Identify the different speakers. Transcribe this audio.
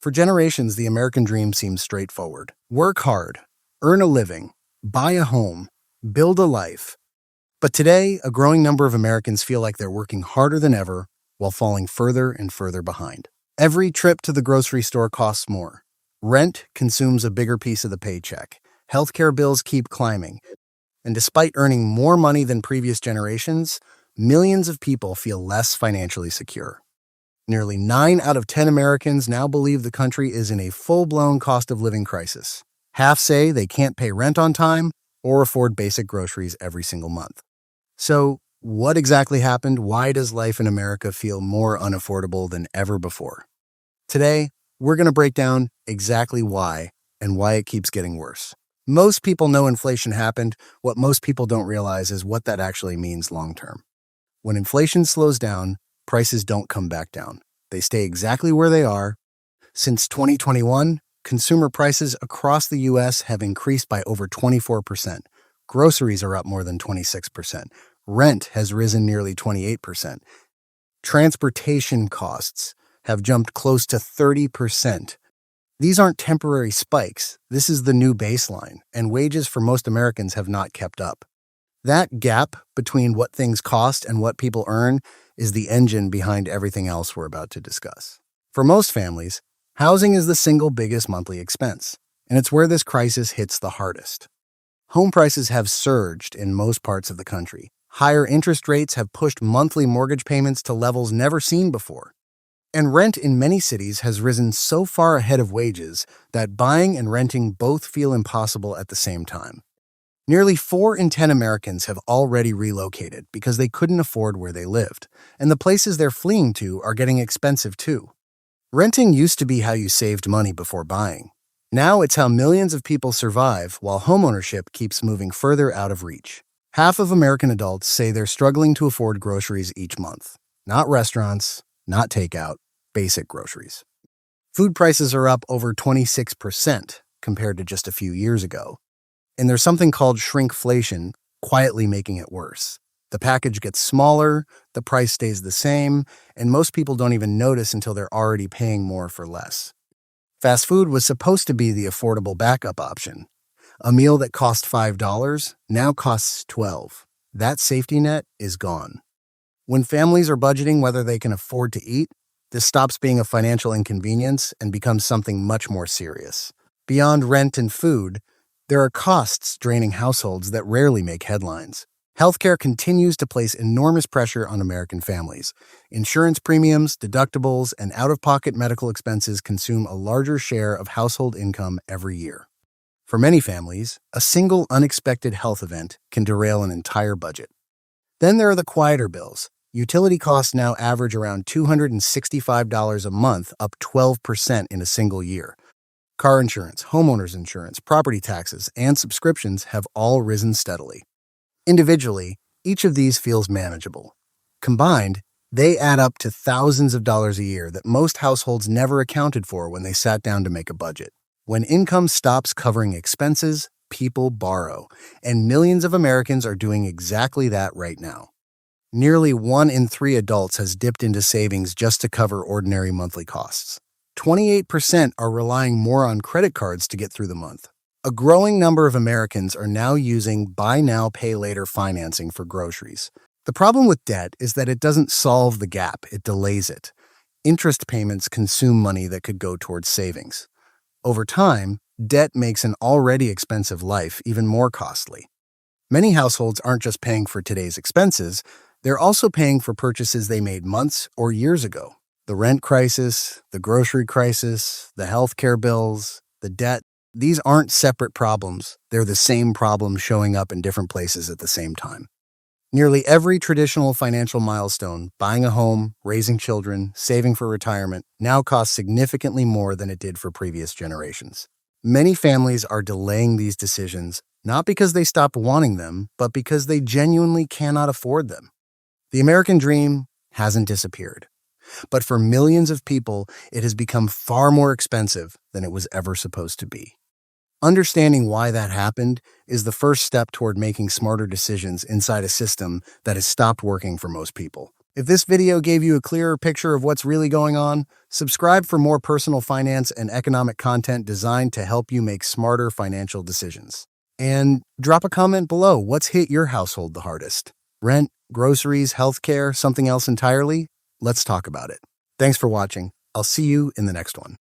Speaker 1: For generations, the American dream seems straightforward. Work hard, earn a living, buy a home, build a life. But today, a growing number of Americans feel like they're working harder than ever while falling further and further behind. Every trip to the grocery store costs more. Rent consumes a bigger piece of the paycheck. Healthcare bills keep climbing. And despite earning more money than previous generations, millions of people feel less financially secure. Nearly 9 out of 10 Americans now believe the country is in a full-blown cost of living crisis. Half say they can't pay rent on time or afford basic groceries every single month. So, what exactly happened? Why does life in America feel more unaffordable than ever before? Today, we're going to break down exactly why and why it keeps getting worse. Most people know inflation happened. What most people don't realize is what that actually means long-term. When inflation slows down, prices don't come back down. They stay exactly where they are. Since 2021, consumer prices across the U.S. have increased by over 24%. Groceries are up more than 26%. Rent has risen nearly 28%. Transportation costs have jumped close to 30%. These aren't temporary spikes. This is the new baseline, and wages for most Americans have not kept up. That gap between what things cost and what people earn is the engine behind everything else we're about to discuss. For most families, housing is the single biggest monthly expense, and it's where this crisis hits the hardest. Home prices have surged in most parts of the country. Higher interest rates have pushed monthly mortgage payments to levels never seen before. And rent in many cities has risen so far ahead of wages that buying and renting both feel impossible at the same time. Nearly 4 in 10 Americans have already relocated because they couldn't afford where they lived, and the places they're fleeing to are getting expensive too. Renting used to be how you saved money before buying. Now it's how millions of people survive while homeownership keeps moving further out of reach. Half of American adults say they're struggling to afford groceries each month. Not restaurants, not takeout, basic groceries. Food prices are up over 26% compared to just a few years ago. And there's something called shrinkflation quietly making it worse. The package gets smaller, the price stays the same, and most people don't even notice until they're already paying more for less. Fast food was supposed to be the affordable backup option. A meal that cost $5 now costs $12. That safety net is gone. When families are budgeting whether they can afford to eat, this stops being a financial inconvenience and becomes something much more serious. Beyond rent and food, there are costs draining households that rarely make headlines. Healthcare continues to place enormous pressure on American families. Insurance premiums, deductibles, and out-of-pocket medical expenses consume a larger share of household income every year. For many families, a single unexpected health event can derail an entire budget. Then there are the quieter bills. Utility costs now average around $265 a month, up 12% in a single year. Car insurance, homeowners insurance, property taxes, and subscriptions have all risen steadily. Individually, each of these feels manageable. Combined, they add up to thousands of dollars a year that most households never accounted for when they sat down to make a budget. When income stops covering expenses, people borrow, and millions of Americans are doing exactly that right now. Nearly 1 in 3 adults has dipped into savings just to cover ordinary monthly costs. 28% are relying more on credit cards to get through the month. A growing number of Americans are now using buy now, pay later financing for groceries. The problem with debt is that it doesn't solve the gap, it delays it. Interest payments consume money that could go towards savings. Over time, debt makes an already expensive life even more costly. Many households aren't just paying for today's expenses, they're also paying for purchases they made months or years ago. The rent crisis, the grocery crisis, the healthcare bills, the debt, these aren't separate problems. They're the same problem showing up in different places at the same time. Nearly every traditional financial milestone, buying a home, raising children, saving for retirement, now costs significantly more than it did for previous generations. Many families are delaying these decisions, not because they stopped wanting them, but because they genuinely cannot afford them. The American dream hasn't disappeared. But for millions of people, it has become far more expensive than it was ever supposed to be. Understanding why that happened is the first step toward making smarter decisions inside a system that has stopped working for most people. If this video gave you a clearer picture of what's really going on, subscribe for more personal finance and economic content designed to help you make smarter financial decisions. And drop a comment below. What's hit your household the hardest? Rent, groceries, healthcare, something else entirely? Let's talk about it. Thanks for watching. I'll see you in the next one.